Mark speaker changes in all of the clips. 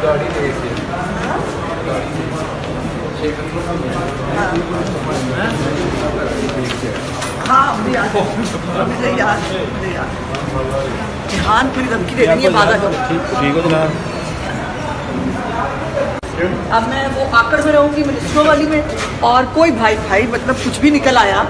Speaker 1: हाँ मुझे याद ध्यान पूरी धमकी दे देंगे बाधा
Speaker 2: ठीक हो जनाब।
Speaker 1: अब मैं वो आकड़ में रहूंगी मिनिस्ट्रों वाली में और कोई भाई मतलब कुछ भी निकल आया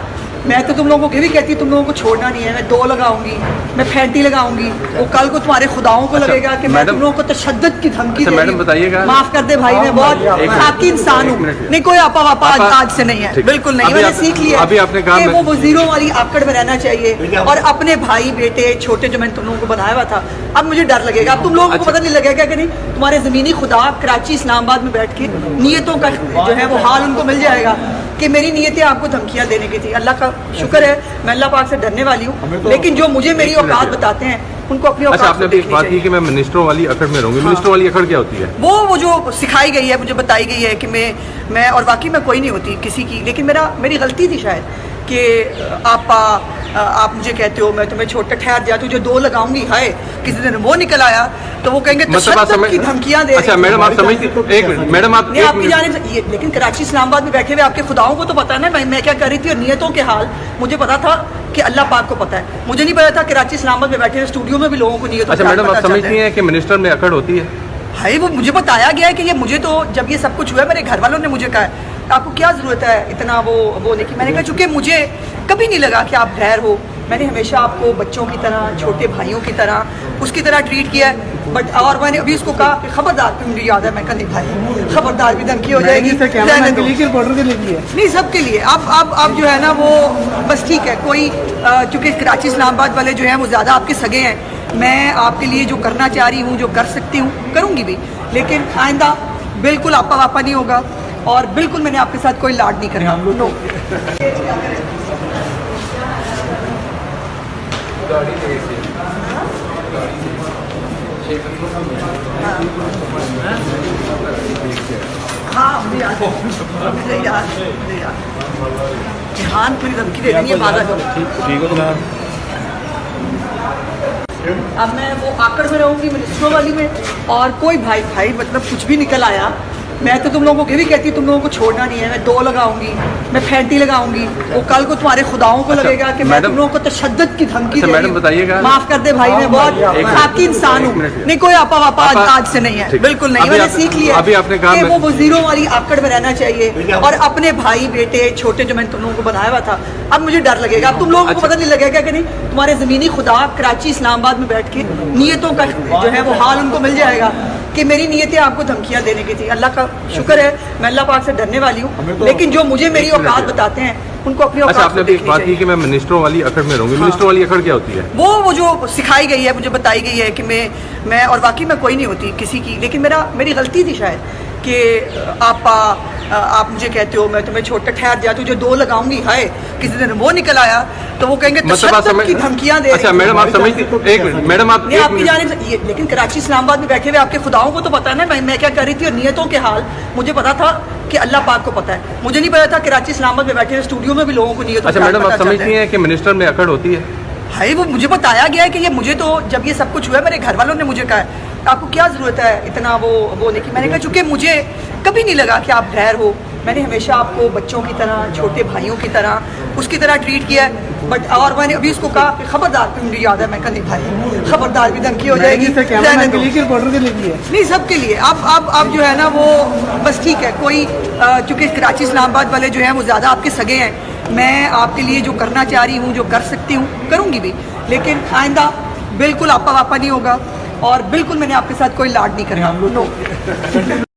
Speaker 1: मैं तो तुम लोगों को ये भी कहती तुम लोगों को छोड़ना नहीं है। मैं दो लगाऊंगी, मैं फैंटी लगाऊंगी, वो कल को तुम्हारे खुदाओं को लगेगा कि मैं तुम लोगों को तशद्दुद की धमकी दे रही हूं। माफ कर दे भाई, मैं बहुत खाकी इंसान हूँ। नहीं कोई आपा वापा आज से नहीं है, बिल्कुल नहीं। मैंने सीख लिया कि वो वजीरों वाली आकड़ में रहना चाहिए और अपने भाई बेटे छोटे जो मैंने तुम लोगों को बनाया हुआ था अब मुझे डर लगेगा। अब तुम लोगों को पता नहीं लगेगा कि नहीं तुम्हारे जमीनी खुदा कराची इस्लामाबाद में बैठ के नियतों का जो है वो हाल उनको मिल जाएगा कि मेरी नीयतें आपको धमकियां देने की थी। अल्लाह का शुक्र है मैं अल्लाह पाक से डरने वाली हूँ, लेकिन जो मुझे मेरी औकात बताते हैं उनको अपनी औकात
Speaker 2: आपने अभी एक बात की कि मैं मिनिस्टरों वाली अकड़ में रहूंगी। मिनिस्टरों वाली अकड़ क्या होती है?
Speaker 1: वो जो सिखाई गई है, मुझे बताई गई है कि मैं और वाकई में कोई नहीं होती किसी की, लेकिन मेरी गलती थी शायद कि आप मुझे कहते हो मैं तुम्हें छोटा ठहर जा, तुझे दो लगाऊंगी हाय किसी दिन वो निकल आया तो वो कहेंगे तशद्दुद की धमकियां दे।
Speaker 2: अच्छा मैडम आप समझती, एक मिनट मैडम आप
Speaker 1: नहीं आपकी जाने, लेकिन कराची इस्लामाबाद में बैठे हुए आपके खुदाओं को तो पता है ना मैं क्या कर रही थी और नियतों के हाल मुझे पता था कि अल्लाह पाक को पता है। मुझे नहीं पता था कराची इस्लामाबाद में बैठे हुए स्टूडियो में भी लोगों को नियतों।
Speaker 2: अच्छा मैडम आप समझती हैं कि मिनिस्टर में अकड़ होती है?
Speaker 1: हाय वो मुझे बताया गया है कि ये मुझे तो जब ये सब कुछ हुआ मेरे घर वालों ने मुझे कहा है आपको क्या ज़रूरत है इतना वो नहीं की। मैंने कहा चूँकि मुझे कभी नहीं लगा कि आप गैर हो, मैंने हमेशा आपको बच्चों की तरह छोटे भाइयों की तरह उसकी तरह ट्रीट किया है। बट और मैंने अभी उसको कहा कि खबरदार, मुझे याद है मैं कहा नहीं भाई खबरदार भी धमकी हो जाएगी नहीं सबके लिए। अब जो है ना वो बस ठीक है कोई चूँकि कराची इस्लामाबाद वाले जो हैं वो ज़्यादा आपके सगे हैं, मैं आपके लिए जो करना चाह रही हूँ जो कर सकती हूँ करूँगी भी, लेकिन आइंदा बिल्कुल आपा वापा नहीं होगा और बिल्कुल मैंने आपके साथ कोई लाड नहीं करना। नो हाँ मुझे याद ध्यान पूरी धमकी दे देंगे बाधा
Speaker 2: ठीक हो जनाब।
Speaker 1: अब मैं वो आकड़ में रहूंगी मिनिस्ट्रों वाली में और कोई भाई मतलब कुछ भी निकल आया मैं तो तुम लोगों को ये भी कहती तुम लोगों को छोड़ना नहीं है। मैं दो लगाऊंगी, मैं फैंटी लगाऊंगी, वो कल को तुम्हारे खुदाओं को लगेगा कि मैं तुम लोगों को तशद्दुद की धमकी दे रही हूं। माफ कर दे भाई, मैं बहुत खाकी इंसान हूँ। नहीं कोई आपा वापा आज से नहीं है, बिल्कुल नहीं। मैंने सीख लिया कि वो वजीरों वाली आकड़ में रहना चाहिए और अपने भाई बेटे छोटे जो मैंने तुम लोगों को बनाया हुआ था अब मुझे डर लगेगा। अब तुम लोगों को पता नहीं लगेगा कि नहीं तुम्हारे जमीनी खुदा कराची इस्लामाबाद में बैठ के नियतों का जो है वो हाल उनको मिल जाएगा कि मेरी नीयतें आपको धमकियां देने की थी। अल्लाह का शुक्र है मैं अल्लाह पाक से डरने वाली हूँ, लेकिन जो मुझे मेरी औकात बताते हैं उनको अपनी औकात।
Speaker 2: अच्छा आपने अभी एक बात की कि मैं मिनिस्टरों वाली अकड़ में रहूंगी। मिनिस्टरों वाली अकड़ क्या होती है? वो
Speaker 1: जो सिखाई गई है, मुझे बताई गई है कि मैं और वाकई में कोई नहीं होती किसी की, लेकिन मेरी गलती थी शायद कि आप मुझे कहते हो मैं तुम्हें छोटा ठहर जा, तुझे दो लगाऊंगी हाय किसी दिन वो निकल आया तो वो कहेंगे तशद्दुद की धमकियां दे।
Speaker 2: अच्छा मैडम आप समझती, एक मिनट मैडम आप
Speaker 1: नहीं आपकी जाने, लेकिन कराची इस्लामाबाद में बैठे हुए आपके खुदाओं को तो पता है ना मैं क्या कर रही थी और नियतों के हाल मुझे पता था कि अल्लाह पाक को पता है। मुझे नहीं पता था कराची इस्लामाबाद में बैठे हुए स्टूडियो में भी लोगों को नियतों।
Speaker 2: अच्छा मैडम आप समझती हैं कि मिनिस्टर में अकड़ होती है?
Speaker 1: हाय वो मुझे बताया गया है कि ये मुझे तो जब ये सब कुछ हुआ मेरे घर वालों ने मुझे कहा है आपको क्या ज़रूरत है इतना वो नहीं की। मैंने कहा चूँकि मुझे कभी नहीं लगा कि आप गैर हो, मैंने हमेशा आपको बच्चों की तरह छोटे भाइयों की तरह उसकी तरह ट्रीट किया है। बट और मैंने अभी उसको कहा कि खबरदार, मुझे याद है मैं कहा नहीं भाई खबरदार भी धमकी हो जाएगी नहीं सबके लिए। अब जो है ना वो बस ठीक है कोई चूँकि कराची इस्लामाबाद वाले जो हैं वो ज़्यादा आपके सगे हैं, मैं आपके लिए जो करना चाह रही हूँ जो कर सकती हूँ करूँगी भी, लेकिन आइंदा बिल्कुल आपा वापा नहीं होगा और बिल्कुल मैंने आपके साथ कोई लाड नहीं करना। नो